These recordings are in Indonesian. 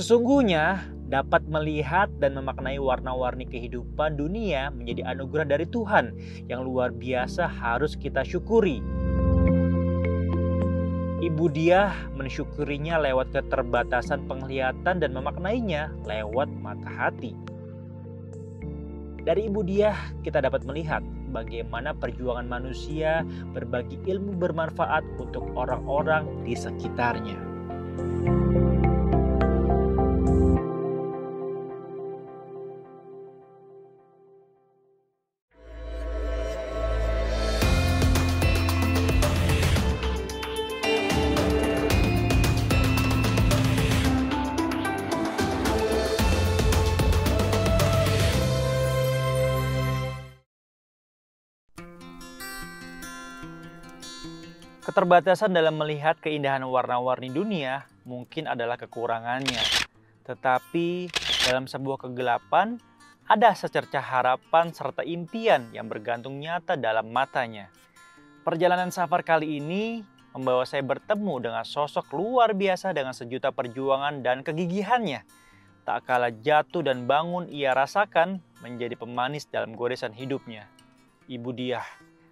Sesungguhnya dapat melihat dan memaknai warna-warni kehidupan dunia menjadi anugerah dari Tuhan yang luar biasa harus kita syukuri. Ibu Diah mensyukurinya lewat keterbatasan penglihatan dan memaknainya lewat mata hati. Dari Ibu Diah kita dapat melihat bagaimana perjuangan manusia berbagi ilmu bermanfaat untuk orang-orang di sekitarnya. Keterbatasan dalam melihat keindahan warna-warni dunia mungkin adalah kekurangannya. Tetapi dalam sebuah kegelapan, ada secercah harapan serta impian yang bergantung nyata dalam matanya. Perjalanan safar kali ini membawa saya bertemu dengan sosok luar biasa dengan sejuta perjuangan dan kegigihannya. Tak kalah jatuh dan bangun ia rasakan menjadi pemanis dalam goresan hidupnya. Ibu Diah.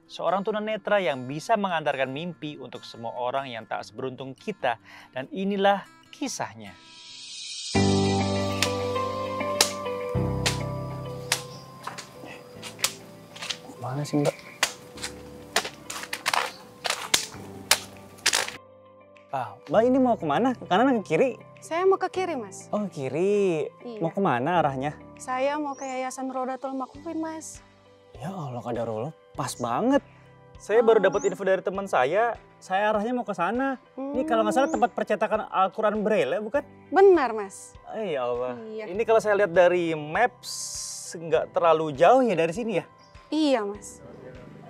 Seorang tunanetra yang bisa mengantarkan mimpi untuk semua orang yang tak seberuntung kita. Dan inilah kisahnya. Mana sih Mbak? Mbak ini mau kemana? Ke kanan ke kiri? Saya mau ke kiri, Mas. Oh ke kiri. Iya. Mau kemana arahnya? Saya mau ke Yayasan Rodatul Maqfufin, Mas. Ya Allah kadarullah, pas banget. Saya baru dapat info dari teman saya arahnya mau ke sana. Ini kalau nggak salah tempat percetakan Al-Quran Braille, bukan? Benar, Mas. Ya Allah. Iya. Ini kalau saya lihat dari maps nggak terlalu jauh ya dari sini ya? Iya, Mas.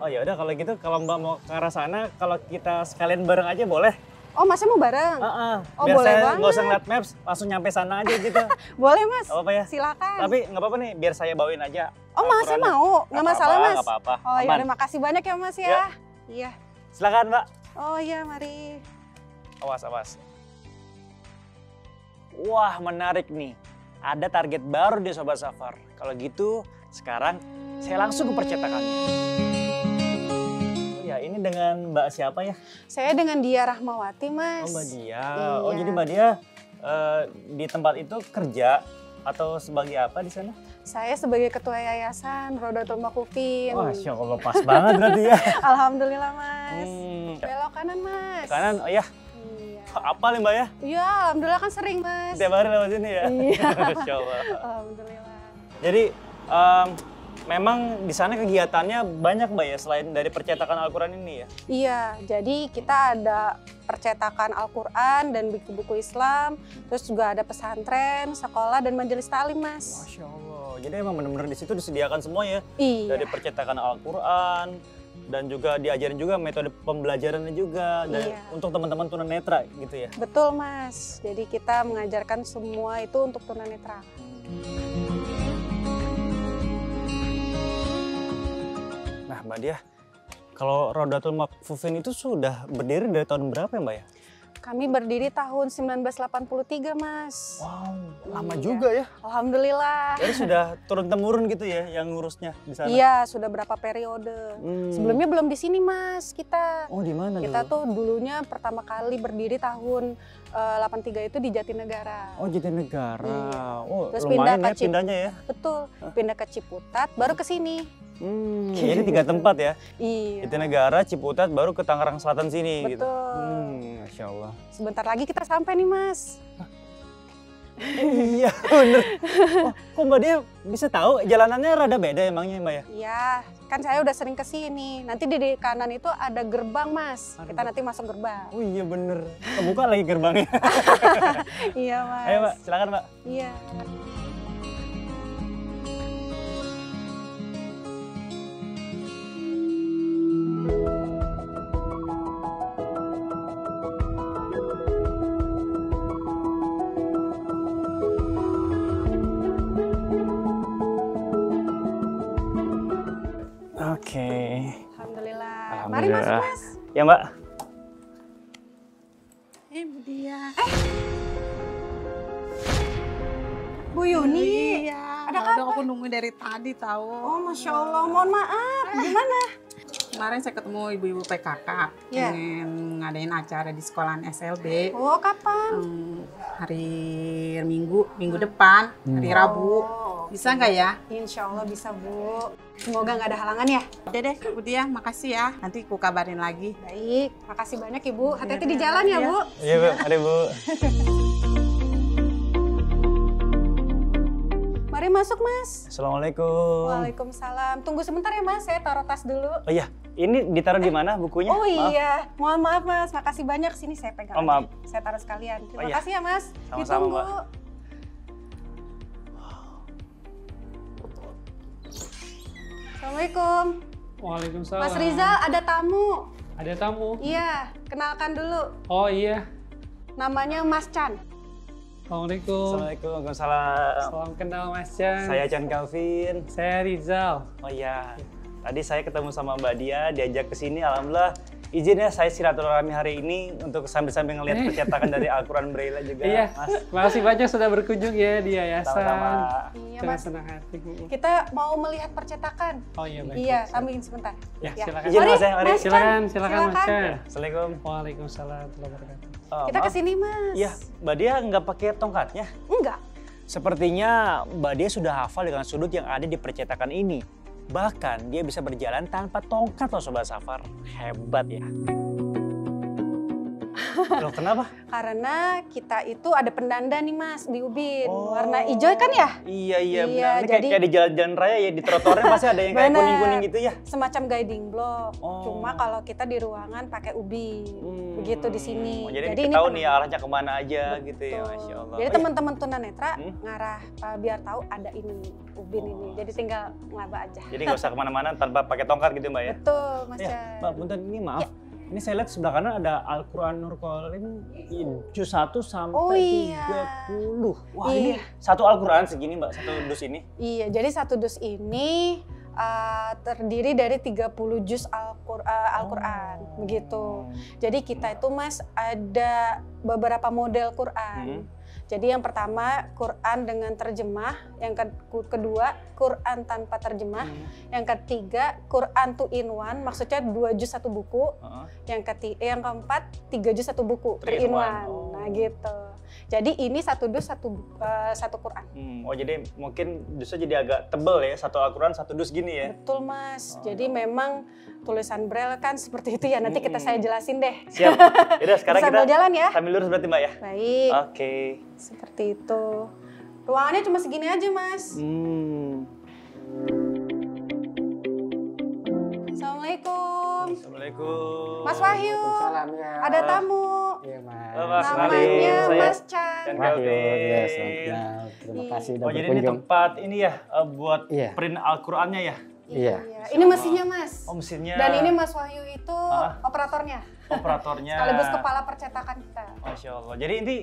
Oh ya udah kalau gitu kalau Mbak mau ke arah sana, kalau kita sekalian bareng aja boleh? Oh, Masnya mau bareng? Oh, Oh, biar boleh saya banget. nggak usah ngeliat maps, langsung nyampe sana aja gitu. Boleh, Mas. Gak apa-apa ya? Silakan. Tapi nggak apa-apa nih, biar saya bawain aja. Oh, Masnya mau? Nggak masalah, Mas. Nggak apa-apa. Oh, ya Aman. terima kasih banyak ya, Mas ya. Ya. Iya. Silakan Mbak. Oh iya, mari. Awas, awas. Wah, menarik nih. Ada target baru deh Sobat Safar. Kalau gitu, sekarang saya langsung ke percetakannya. Oh ya, ini dengan Mbak siapa ya? Saya dengan Dia Rahmawati, Mas. Oh, Mbak Dia. Iya. Oh, jadi Mbak Dia di tempat itu kerja atau sebagai apa di sana? Saya sebagai Ketua Yayasan Rodatul Maqfufin. Masya Allah, pas banget berarti ya. Alhamdulillah, Mas. Hmm. Belok kanan, Mas. Kanan, oh ya. Iya. Apa nih Mbak ya? Iya, alhamdulillah kan sering, Mas. Tiap hari lewat sini ya? Iya. Masya Allah. Alhamdulillah. Jadi memang di sana kegiatannya banyak Mbak ya selain dari percetakan Al-Quran ini ya? Iya, jadi kita ada percetakan Al-Quran dan buku-buku Islam, terus juga ada pesantren, sekolah, dan majelis taklim, Mas. Masya Allah. Jadi emang benar-benar di situ disediakan semua ya? Iya. Dari percetakan Al-Quran dan juga diajarin juga metode pembelajarannya juga dan Iya. untuk teman-teman tunanetra gitu ya? Betul, Mas. Jadi kita mengajarkan semua itu untuk tunanetra. Nah Mbak Diah, kalau Rodatul Maqfufin itu sudah berdiri dari tahun berapa ya Mbak ya? Kami berdiri tahun 1983, Mas. Wow, lama Iya. juga ya. Alhamdulillah. Jadi sudah turun-temurun gitu ya yang ngurusnya di sana? Iya, sudah berapa periode. Sebelumnya belum di sini, Mas, kita. Oh di mana Kita dulu? tuh dulunya pertama kali berdiri tahun 83 itu di Jatinegara. Oh Jatinegara. Iya. Oh Terus lumayan pindah ya ke pindahnya ya. Betul, pindah ke Ciputat, baru ke sini. Jadi 3 tempat ya. Iya. Jatinegara, Ciputat, baru ke Tangerang Selatan sini gitu. Betul. Masya Allah. Sebentar lagi kita sampai nih, Mas. Iya bener. Oh, kok Mbak Dia bisa tahu jalanannya rada beda emangnya Mbak ya? Iya, kan saya udah sering ke sini. Nanti di kanan itu ada gerbang, Mas. Ada Kita nanti masuk gerbang. Oh iya bener. Kebuka lagi gerbangnya. Iya, Mas. Ayo Mbak, silakan Mbak. Iya. Oke. Alhamdulillah. Mari masuk, Alhamdulillah. Mas. Ya Mbak. Bu Dia. Yuni. Iya. Ada Aduh, apa? aku nungguin dari tadi tahu. Oh, Masya Allah. Mohon maaf. Gimana? Kemarin saya ketemu ibu-ibu PKK Iya. ingin ngadain acara di sekolahan SLB. Oh, kapan? Hari Minggu depan, hari Rabu. Oh, Bisa nggak ya? Insya Allah bisa, Bu. Semoga nggak ada halangan ya. Udah deh, Bu Dia, makasih ya. Nanti ku kabarin lagi. Baik, makasih banyak Ibu. Hati-hati di Iya, jalan ya, iya. Bu. Iya Bu, ada Bu. Mari masuk, Mas. Assalamualaikum. Waalaikumsalam. Tunggu sebentar ya, Mas. Saya taruh tas dulu. Oh iya, ini ditaruh di mana bukunya? Oh Maaf. iya, mohon maaf Mas. Makasih banyak. Sini saya pegang. Oh, aja. maaf. Saya taruh sekalian. Terima Oh, iya. kasih ya, Mas. Sama-sama, Ditunggu. Mbak. Assalamualaikum. Waalaikumsalam. Mas Rizal, ada tamu. Ada tamu? Iya, kenalkan dulu. Oh iya. Namanya Mas Chan. Assalamualaikum. Assalamualaikum, waalaikumsalam. Salam kenal Mas Chan. Saya Chan Calvin. Saya Rizal. Oh iya, tadi saya ketemu sama Mbak Dia, diajak ke sini. Alhamdulillah, izinnya saya silaturahmi hari ini untuk sambil-sambil ngelihat percetakan dari Al-Quran Braille juga, Iya. Mas. Makasih banyak sudah berkunjung ya di yayasan. Sama-sama. Iya, Dengan Mas. senang hati. Kita mau melihat percetakan. Oh iya baik. Iya, tambahin sebentar. Ya, silakan. Izin Mari, Mas ya, mari. Mas Chan. Silakan Mas Silakan. Chan. Assalamualaikum. Waalaikumsalam warahmatullahi wabarakatuh. Oh, Kita maaf. kesini, Mas. Iya, Mbak Dia nggak pakai tongkatnya? Enggak. Sepertinya Mbak Dia sudah hafal dengan sudut yang ada di percetakan ini. Bahkan dia bisa berjalan tanpa tongkat loh Sobat Safar. Hebat ya. Loh kenapa? Karena kita itu ada pendanda nih Mas di Ubin. Oh. Warna hijau kan ya? Iya, Iya, benar. Ini jadi- kayak di jalan-jalan raya ya, di trotoarnya pasti ada yang kayak Benar. kuning-kuning gitu ya. Semacam guiding block. Oh. Cuma kalau kita di ruangan pakai Ubin. Begitu di sini. Oh, jadi, ini kita tahu nih penanda. arahnya kemana aja gitu ya, Betul. Masya Allah. Jadi Oh, iya. teman-teman tunanetra Hmm? ngarah biar tahu ada ini Ubin Oh. ini. Jadi tinggal ngelaba aja. Jadi nggak usah kemana-mana tanpa pakai tongkat gitu Mbak ya? Betul Mas Ya, Chan. Mbak, punten ini maaf. Ya. Ini saya lihat sebelah kanan ada Al-Quran Nur Qalim juz 1 sampai Oh, iya. 30. Wah, Iya. ini satu Al-Quran segini Mbak, satu dus ini. Iya, jadi satu dus ini terdiri dari 30 juz Al-Quran, Oh. begitu. Jadi kita itu Mas ada beberapa model Quran. Jadi yang pertama Quran dengan terjemah, yang kedua Quran tanpa terjemah, yang ketiga Quran 2 in 1, maksudnya 2 juz satu buku. Yang keempat 3 juz satu buku, 3 in 1. Oh. Nah gitu. Jadi ini satu dus satu Quran. Oh jadi mungkin dusnya jadi agak tebel ya, satu Al-Quran satu dus gini ya. Betul Mas. Jadi memang tulisan Braille kan seperti itu ya. Nanti kita saya jelasin deh. Siap. Yaudah sekarang Sambil kita jalan ya. sambil lurus berarti Mbak ya. Baik. Oke. Seperti itu. Ruangannya cuma segini aja Mas. Assalamualaikum. Assalamualaikum. Mas Wahyu. Waalaikumsalam, ya. Ada tamu. Iya, Mas. Halo, Mas. Namanya Saya Mas Chan. Chan. Wahyu, Calvin. ya, selamat kenal. Terima Iya. kasih sudah Oh jadi ini berkunjung. tempat ini ya buat Iya. print Al-Qurannya ya? Iya. Ini mesinnya Mas. Oh mesinnya. Dan ini Mas Wahyu itu Ah. operatornya. operatornya. Sekaligus kepala percetakan kita. Masya Allah. Jadi ini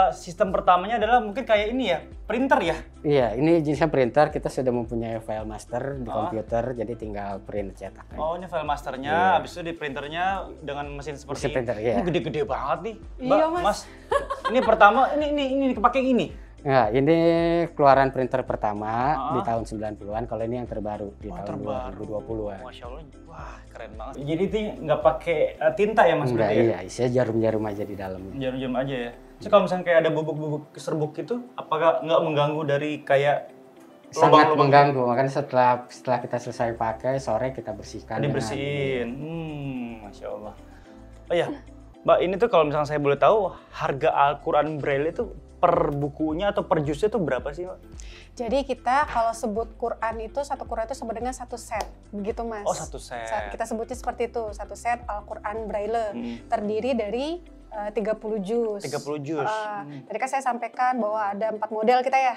sistem pertamanya adalah mungkin kayak ini ya, printer ya? Iya, ini jenisnya printer. Kita sudah mempunyai file master di Ah. komputer, jadi tinggal print cetakan. Oh ini file masternya, Iya. habis itu di printernya dengan mesin seperti Mesin printer, iya. Ini gede-gede banget nih. Iya, Mbak, Mas. Ini pertama, ini kepake ini. Nah, ini keluaran printer pertama Ah. di tahun 90-an. Kalau ini yang terbaru di Oh, tahun terbaru. 2020-an. Masya Allah, wah keren banget. Jadi itu nggak pakai tinta ya Mas? Enggak, berarti ya? iya, isinya jarum-jarum aja di dalam. Jarum-jarum aja ya. Terus kalau misalnya kayak ada bubuk-bubuk serbuk itu, apakah nggak mengganggu dari kayak Sangat lubang-lubang? mengganggu, makanya setelah kita selesai pakai, sore kita bersihkan. dengan- Dibersihin. Masya Allah. Oh iya, Mbak ini tuh kalau misalnya saya boleh tahu, harga Al-Quran Braille itu per bukunya atau per jusnya itu berapa sih Mbak? Jadi kita kalau sebut Quran itu, satu Quran itu sama dengan satu set. Begitu Mas. Oh satu set. Kita sebutnya seperti itu, satu set Al-Quran Braille. Hmm. Terdiri dari 30 juz. 30 juz. Tadi kan saya sampaikan bahwa ada 4 model kita ya.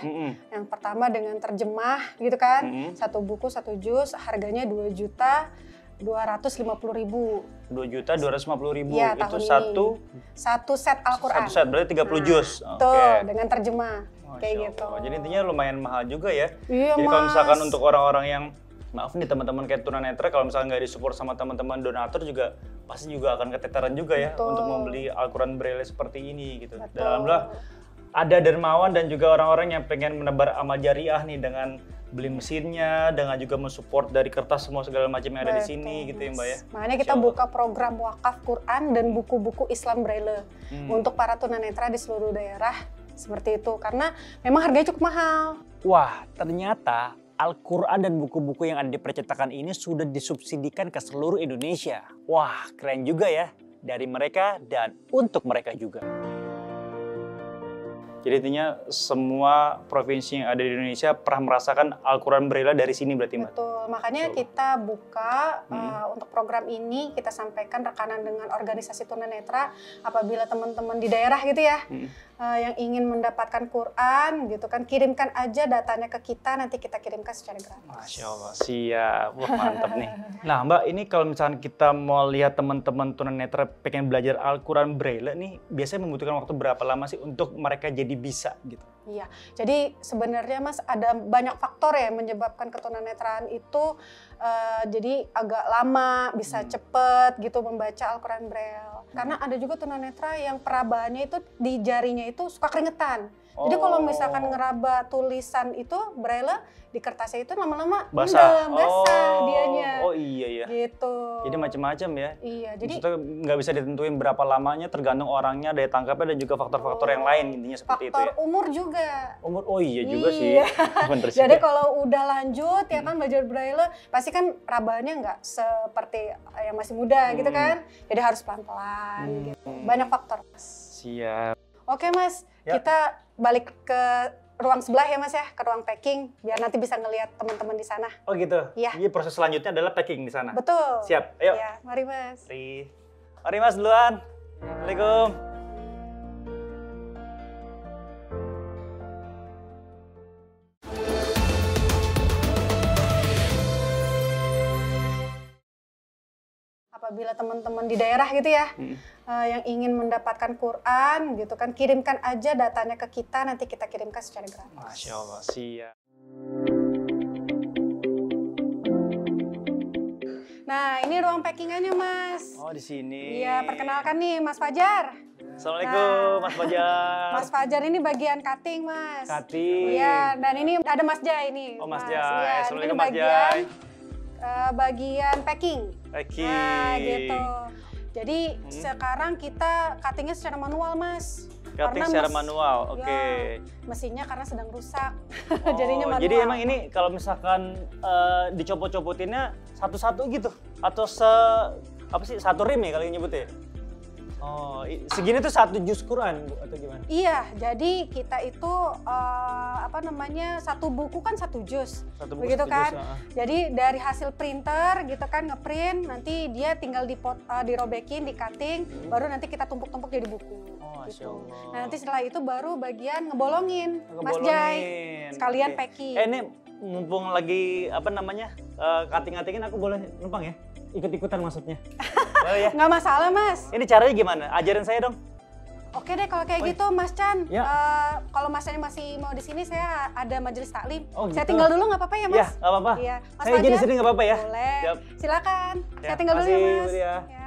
Yang pertama dengan terjemah gitu kan. Satu buku, satu juz, harganya 2.250.000. 2.250.000 Iya, itu tahun ini. satu Set Al-Quran. set berarti 30 juz. Tuh, dengan terjemah. Masya Kayak Allah. gitu. Jadi intinya lumayan mahal juga ya. Iya, Jadi kalau Mas. misalkan untuk orang-orang yang maaf nih teman-teman kayak tunanetra, kalau misalnya nggak disupport sama teman-teman donatur juga pasti juga akan keteteran juga ya Betul. untuk membeli Al-Quran Braille seperti ini gitu. Dan Betul. alhamdulillah ada dermawan dan juga orang-orang yang pengen menebar amal jariah nih dengan beli mesinnya, dengan juga mensupport dari kertas semua segala macam yang ada di sini gitu ya Mbak ya. Makanya kita buka program wakaf Quran dan buku-buku Islam Braille untuk para tunanetra di seluruh daerah seperti itu karena memang harganya cukup mahal. Wah, ternyata Al-Quran dan buku-buku yang ada di percetakan ini sudah disubsidikan ke seluruh Indonesia. Wah, keren juga ya. Dari mereka dan untuk mereka juga. Jadi intinya semua provinsi yang ada di Indonesia pernah merasakan Al-Quran Braille dari sini berarti Mbak? Betul, makanya kita buka untuk program ini, kita sampaikan rekanan dengan organisasi tunanetra apabila teman-teman di daerah gitu ya, yang ingin mendapatkan Quran gitu kan, kirimkan aja datanya ke kita, nanti kita kirimkan secara gratis. Masya Allah, siap. Wah, mantap nih. Nah Mbak, ini kalau misalnya kita mau lihat teman-teman tunanetra pengen belajar Al-Quran Braille nih, biasanya membutuhkan waktu berapa lama sih untuk mereka jadi bisa gitu? Iya, jadi sebenarnya Mas ada banyak faktor ya menyebabkan ketunanetraan itu jadi agak lama, bisa cepet gitu membaca Al-Quran Braille. Karena ada juga tunanetra yang perabaannya itu di jarinya itu suka keringetan. Jadi kalau misalkan ngeraba tulisan itu Braille di kertasnya itu lama-lama basah dianya. Oh iya ya. Gitu. Jadi macam-macam ya. Iya, jadi maksudnya nggak bisa ditentuin berapa lamanya, tergantung orangnya, daya tangkapnya dan juga faktor-faktor yang lain intinya seperti itu ya. Faktor umur juga. Umur, oh iya juga sih. Bener sih. Jadi kalau udah lanjut ya kan belajar Braille, pasti kan rabaannya nggak seperti yang masih muda gitu kan. Jadi harus pelan-pelan gitu. Banyak faktor. Siap. Oke Mas, Ya. kita balik ke ruang sebelah ya Mas ya, ke ruang packing biar nanti bisa ngelihat teman-teman di sana. Oh gitu? Iya. Jadi proses selanjutnya adalah packing di sana? Betul. Siap, ayo. Ya, mari Mas. Mari Mas duluan. Assalamualaikum. Apabila teman-teman di daerah gitu ya, yang ingin mendapatkan Quran gitu kan, kirimkan aja datanya ke kita, nanti kita kirimkan secara gratis. Masya Allah, siap. Nah, ini ruang packingannya Mas. Oh, di sini. Iya, perkenalkan nih Mas Fajar. Assalamualaikum, Mas Fajar. Mas Fajar ini bagian cutting, Mas. Cutting. Iya, dan ini ada Mas Jai ini. Oh, Mas Jai. Iya, Assalamualaikum, ini Mas Jai. Bagian packing. Packing. Nah, gitu. Jadi sekarang kita cuttingnya secara manual, Mas. Cutting secara manual, oke. Ya, mesinnya karena sedang rusak, Oh, jadinya manual. jadi emang ini kalau misalkan dicopot-copotinnya satu-satu gitu? Atau satu rim ya kalau nyebutnya? Oh, segini tuh satu juz Quran Bu, atau gimana? Iya, jadi kita itu satu buku kan satu juz, Satu buku begitu satu kan? juz, Jadi dari hasil printer gitu kan ngeprint, nanti dia tinggal dirobekin, di cutting, baru nanti kita tumpuk-tumpuk jadi buku. Oh, Masya Gitu. Allah. Nah nanti setelah itu baru bagian ngebolongin, Mas Jai, sekalian Oke. packing. Ini mumpung lagi cutting-cuttingin, aku boleh numpang ya? Ikut-ikutan maksudnya? Boleh ya? Nggak masalah Mas. Ini caranya gimana? Ajarin saya dong. Oke deh kalau kayak gitu Mas Chan. Ya. Kalau Mas Chan masih mau di sini, saya ada majelis taklim. Oh, Saya gitu. tinggal dulu nggak apa-apa ya Mas? Iya, nggak apa-apa. Iya. Mas Saya izin di Fajar? sini nggak apa-apa ya? Boleh. Siap. Silakan. Ya, Saya tinggal dulu ya makasih, Mas. Bu Dia. Ya.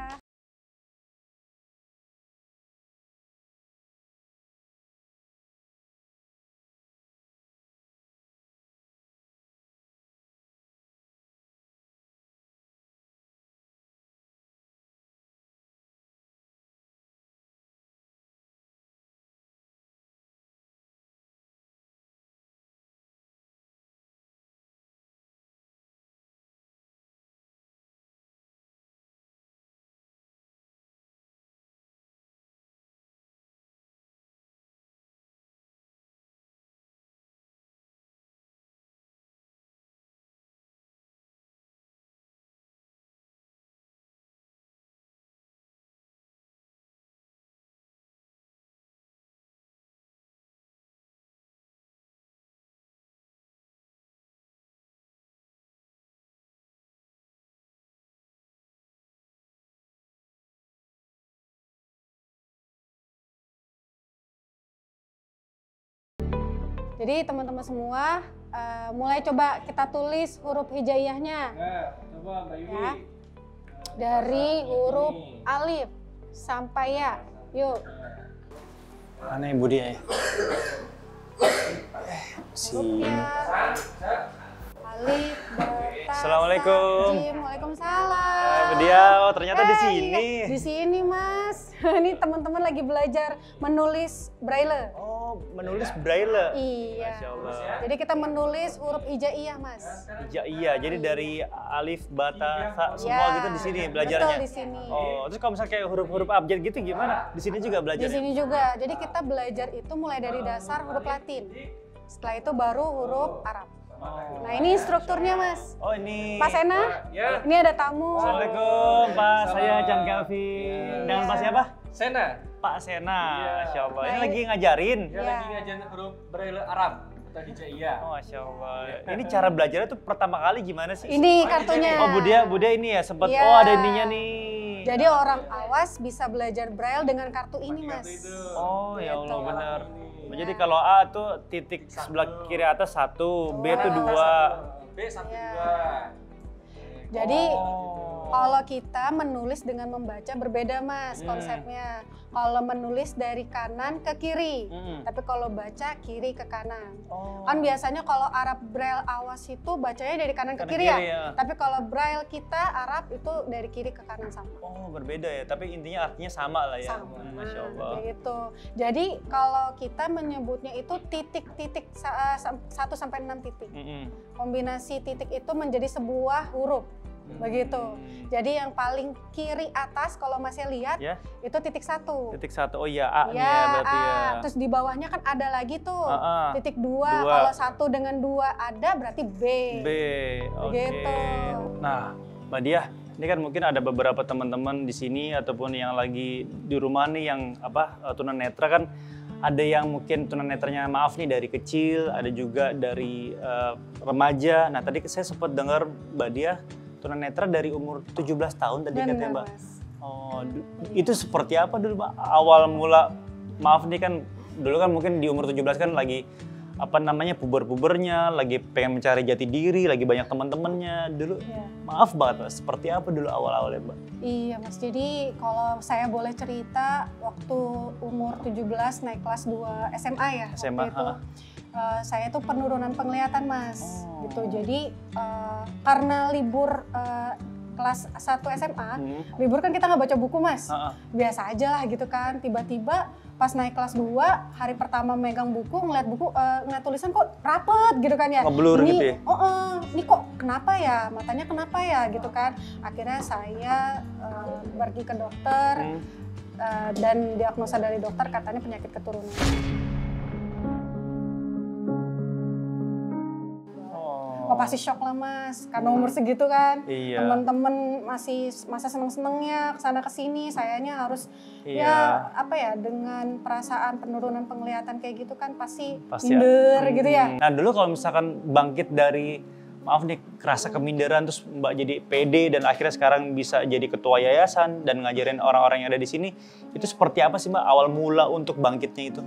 Jadi teman-teman semua mulai coba kita tulis huruf hijaiyahnya. Coba Mbak Yudi. Ya. Dari huruf alif sampai ya. Yuk. Mana Ibu dia ya? Alif, Bata, Assalamualaikum. Jim. Waalaikumsalam. Ibu dia, oh ternyata di sini. Di sini Mas. Ini teman-teman lagi belajar menulis braille. Oh, menulis braille. Iya. Masya Allah. Jadi kita menulis huruf hijaiyah Mas. Iya, jadi dari alif, bata, ta, semua Ya, gitu di sini belajarnya. Betul di sini. Oh, terus kalau misalnya kayak huruf-huruf abjad gitu gimana? Di sini juga Di belajar? sini juga. Jadi kita belajar itu mulai dari dasar huruf Latin. Setelah itu baru huruf Arab. Nah ini instrukturnya Mas. Oh ini. Pak Sena, ini ada tamu. Assalamualaikum Pak, saya Chan Kevin. Dengan Pak siapa? Sena. Pak Sena, Masya Allah. Ini Baik. lagi ngajarin. Dia Iya. lagi ngajarin huruf braille Arab atau hijaiyah. Oh, Masya Allah. Ini cara belajarnya tuh pertama kali gimana sih? Ini kartunya. Oh, Bu Dia ini ya sempat. Iya. Oh, ada ininya nih. Jadi orang awas bisa belajar braille dengan kartu ini Mas. Oh, ya Allah Gitu. benar. Jadi kalau A tuh titik sebelah kiri atas 1, B tuh 2. B1 Iya. 2. Jadi Oh. kalau kita menulis dengan membaca berbeda Mas Hmm. konsepnya. Kalau menulis dari kanan ke kiri, Mm-mm. tapi kalau baca kiri ke kanan. Oh. Kan biasanya kalau Arab braille awas itu bacanya dari kanan ke Kanan kiri, kiri, ya. ya. Tapi kalau braille kita Arab itu dari kiri ke kanan sama. Oh, berbeda ya, tapi intinya artinya sama lah ya. Sama. Masya Allah. Kayak gitu. Jadi kalau kita menyebutnya itu titik-titik 1 sampai 6 titik. Mm-mm. Kombinasi titik itu menjadi sebuah huruf. Begitu. Jadi yang paling kiri atas kalau masih lihat Ya. itu titik 1. Titik 1, oh iya A nih Ya, ya berarti ya. Terus di bawahnya kan ada lagi tuh titik 2. Dua. Kalau 1 dengan 2 ada berarti B. B, oke. Begitu. Nah, Mbak Diah, ini kan mungkin ada beberapa teman-teman di sini ataupun yang lagi di rumah nih yang tunanetra kan ada yang mungkin tunanetranya maaf nih dari kecil, ada juga dari remaja. Nah, tadi saya sempat dengar Mbak Diah tunanetra dari umur 17 tahun tadi katanya Mbak. Mas. Oh, itu seperti apa dulu Mbak? Awal mula, maaf nih kan, dulu kan mungkin di umur 17 kan lagi, apa namanya, puber-pubernya, lagi pengen mencari jati diri, lagi banyak teman-temannya. Dulu, Iya. maaf banget Mbak, seperti apa dulu awal-awalnya Mbak? Iya Mas, jadi kalau saya boleh cerita waktu umur 17 naik kelas 2 SMA ya. SMA, Waktu itu saya tuh penurunan penglihatan Mas. Oh. Gitu. Jadi karena libur kelas 1 SMA, libur kan kita nggak baca buku Mas. Biasa aja lah gitu kan. Tiba-tiba pas naik kelas 2, hari pertama megang buku, ngeliat buku, ngeliat tulisan kok rapet gitu kan ya. Ngeblur Ini, gitu ya? Ini kok kenapa ya, matanya kenapa ya gitu kan. Akhirnya saya pergi ke dokter dan diagnosa dari dokter katanya penyakit keturunan. Oh, pasti shock lah Mas, karena umur segitu kan. Iya. Teman-teman masih masa seneng-senengnya kesana kesini, sayanya harus Iya. ya apa ya, dengan perasaan penurunan penglihatan kayak gitu kan pasti Pasti minder gitu ya. Nah dulu kalau misalkan bangkit dari, maaf nih, kerasa keminderan terus Mbak jadi PD dan akhirnya sekarang bisa jadi ketua yayasan dan ngajarin orang-orang yang ada di sini, itu seperti apa sih Mbak awal mula untuk bangkitnya itu?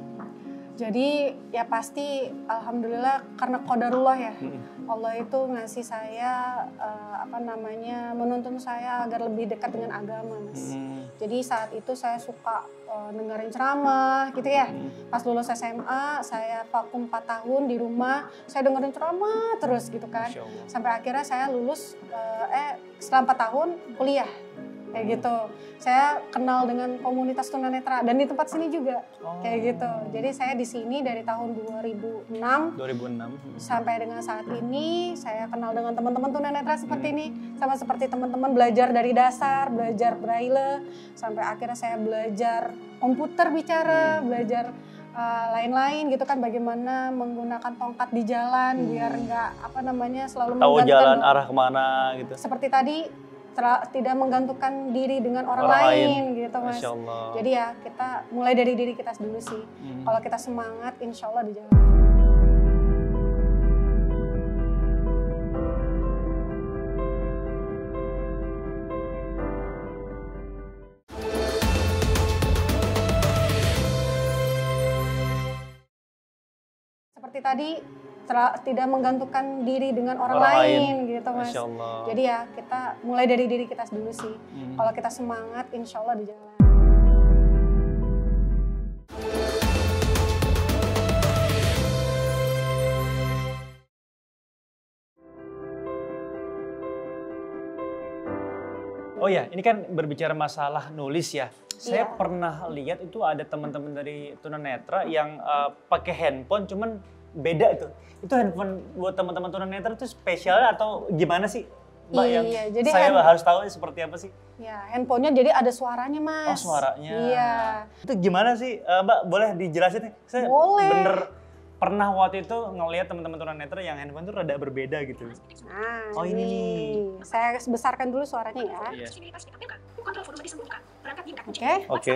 Jadi ya pasti alhamdulillah karena qadarullah ya. Allah itu ngasih saya menuntun saya agar lebih dekat dengan agama Mas. Jadi saat itu saya suka dengerin ceramah gitu ya. Pas lulus SMA saya vakum 4 tahun di rumah, saya dengerin ceramah terus gitu kan. Sampai akhirnya saya lulus setelah 4 tahun kuliah. Kayak gitu. Saya kenal dengan komunitas tunanetra dan di tempat sini juga. Kayak gitu. Jadi saya di sini dari tahun 2006 sampai dengan saat ini saya kenal dengan teman-teman tunanetra seperti ini, sama seperti teman-teman belajar dari dasar, belajar braille sampai akhirnya saya belajar komputer bicara, belajar lain-lain gitu kan, bagaimana menggunakan tongkat di jalan biar nggak selalu Tahu menggantungkan jalan arah kemana gitu. seperti tadi tidak menggantungkan diri dengan orang lain gitu Mas. Masya Allah. Jadi ya kita mulai dari diri kita dulu sih. Kalau kita semangat, insya Allah di jalan. Seperti tadi tidak menggantungkan diri dengan orang lain gitu Mas. Masya Allah. Jadi ya kita mulai dari diri kita dulu sih. Kalau kita semangat, insya Allah di jalan. Oh ya, ini kan berbicara masalah nulis ya. Saya Iya. pernah lihat itu ada teman-teman dari tunanetra yang pakai handphone, cuman beda itu. Itu handphone buat teman-teman tunanetra itu spesial atau gimana sih, Mbak? Iya, Yang jadi saya harus tahu seperti apa sih? Ya, handphonenya jadi ada suaranya, Oh, Mas. suaranya. Iya. Itu gimana sih, Mbak? Boleh dijelasin nih? Saya Boleh. bener pernah waktu itu ngelihat teman-teman tunanetra yang handphone itu rada berbeda gitu. Nah, Oh, ini nih. Saya besarkan dulu suaranya ya. Iya. Oke. Oke.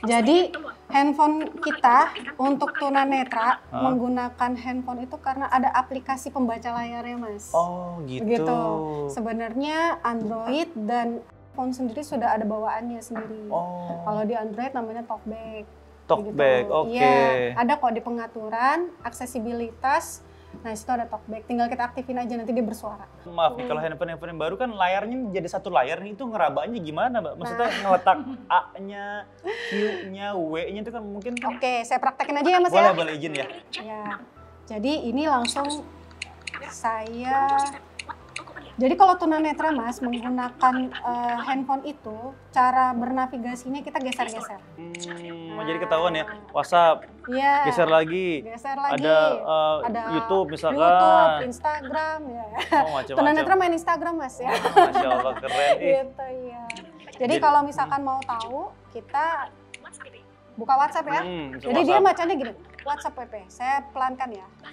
Jadi handphone kita untuk tunanetra Hah? menggunakan handphone itu karena ada aplikasi pembaca layarnya, Mas. Oh, gitu. Begitu. Sebenarnya Android dan iPhone sendiri sudah ada bawaannya sendiri. Oh. Kalau di Android namanya TalkBack. Talkback, Begitu. oke. Iya, ada kok di pengaturan, aksesibilitas. Nah, situ ada TalkBack. Tinggal kita aktifin aja, nanti dia bersuara. Maaf nih, kalau handphone yang baru kan layarnya jadi satu layar nih, itu ngerabanya gimana, Mbak? Maksudnya ngeletak A-nya, Q-nya, W-nya itu kan mungkin kan... Oke, saya praktekin aja ya, Mas Boleh, ya. boleh izin ya. Ya. Jadi ini langsung saya. Jadi kalau tunanetra, Mas, menggunakan handphone itu, cara bernavigasinya kita geser-geser. Jadi ketahuan ya, WhatsApp, Iya. geser lagi. Geser lagi. Ada, Ada YouTube misalkan. YouTube, Instagram ya. Oh, macam-macam. Tunanetra main Instagram, Mas ya. Masya Allah, keren. Gitu ya. Jadi kalau misalkan mau tahu, kita buka WhatsApp ya. bisa Jadi dia WhatsApp. bacanya gini, WhatsApp WP. Saya pelankan ya. Nah,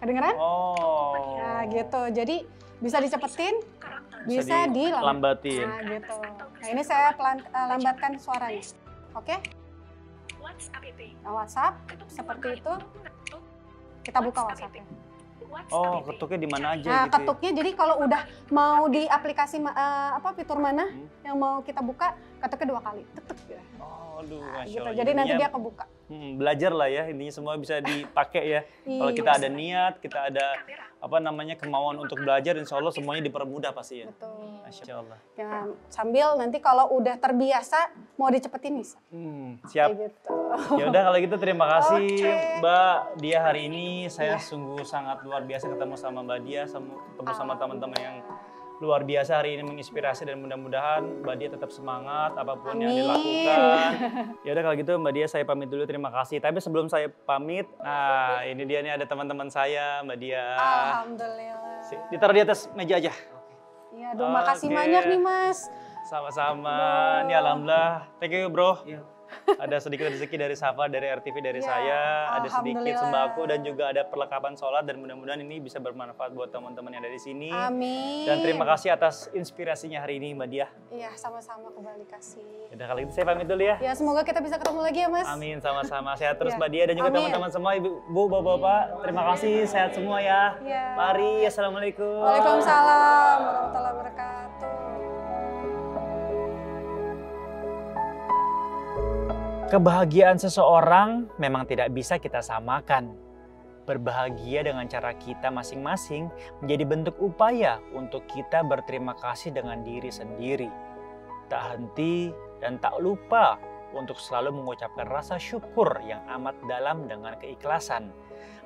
kedengeran? Oh. Nah, gitu. Jadi bisa dicepetin, bisa dilambatin. Nah, gitu. Nah, ini saya lambatkan suaranya. Oke? Nah, WhatsApp seperti itu. Kita buka WhatsApp-nya. Oh, ketuknya di mana aja Nah, gitu. ketuknya jadi kalau udah mau di aplikasi fitur mana yang mau kita buka, ketuknya 2 kali. Tek ya. Oh, aduh, Nah, Masya gitu. Allah. Jadi nanti Jadinya, dia kebuka. belajar lah ya, intinya semua bisa dipakai ya. Kalau kita ada niat, kita ada kemauan untuk belajar, insya Allah semuanya dipermudah pasti ya. Betul. Masya Allah. Ya, sambil nanti kalau udah terbiasa mau dicepetin bisa. Siap. Kayak gitu. Ya udah kalau gitu terima kasih Oke. Mbak Dia. Hari ini saya Iya. sungguh sangat luar biasa ketemu sama Mbak Dia, ketemu sama teman-teman yang luar biasa hari ini menginspirasi, dan mudah-mudahan Mbak Dia tetap semangat apapun yang Amin. dilakukan. Ya udah kalau gitu Mbak Dia, saya pamit dulu, terima kasih. Tapi sebelum saya pamit, nah ini dia nih, ada teman-teman saya Mbak Dia. Alhamdulillah. Ditaruh di atas meja aja. Iya, aduh makasih Oke. banyak nih Mas. Sama-sama. Ini alhamdulillah. Thank you bro. Ada sedikit rezeki dari Safa, dari RTV, dari Ya, saya. Ada sedikit alhamdulillah. sembako dan juga ada perlengkapan sholat. Dan mudah-mudahan ini bisa bermanfaat buat teman-teman yang ada di sini. Amin. Dan terima kasih atas inspirasinya hari ini Mbak Dia. Iya, sama-sama kembali kasih. Udah kalau gitu saya pamit dulu ya. Ya, semoga kita bisa ketemu lagi ya Mas. Amin, sama-sama. Sehat terus Ya. Mbak Dia dan juga Amin. teman-teman semua, Ibu, Bapak-Bapak. Terima kasih, sehat semua ya. Ya. Mari, Assalamualaikum. Waalaikumsalam warahmatullahi wabarakatuh. Kebahagiaan seseorang memang tidak bisa kita samakan. Berbahagia dengan cara kita masing-masing menjadi bentuk upaya untuk kita berterima kasih dengan diri sendiri. Tak henti dan tak lupa untuk selalu mengucapkan rasa syukur yang amat dalam dengan keikhlasan.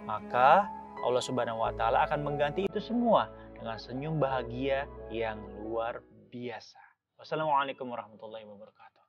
Maka Allah Subhanahu wa Ta'ala akan mengganti itu semua dengan senyum bahagia yang luar biasa. Wassalamualaikum warahmatullahi wabarakatuh.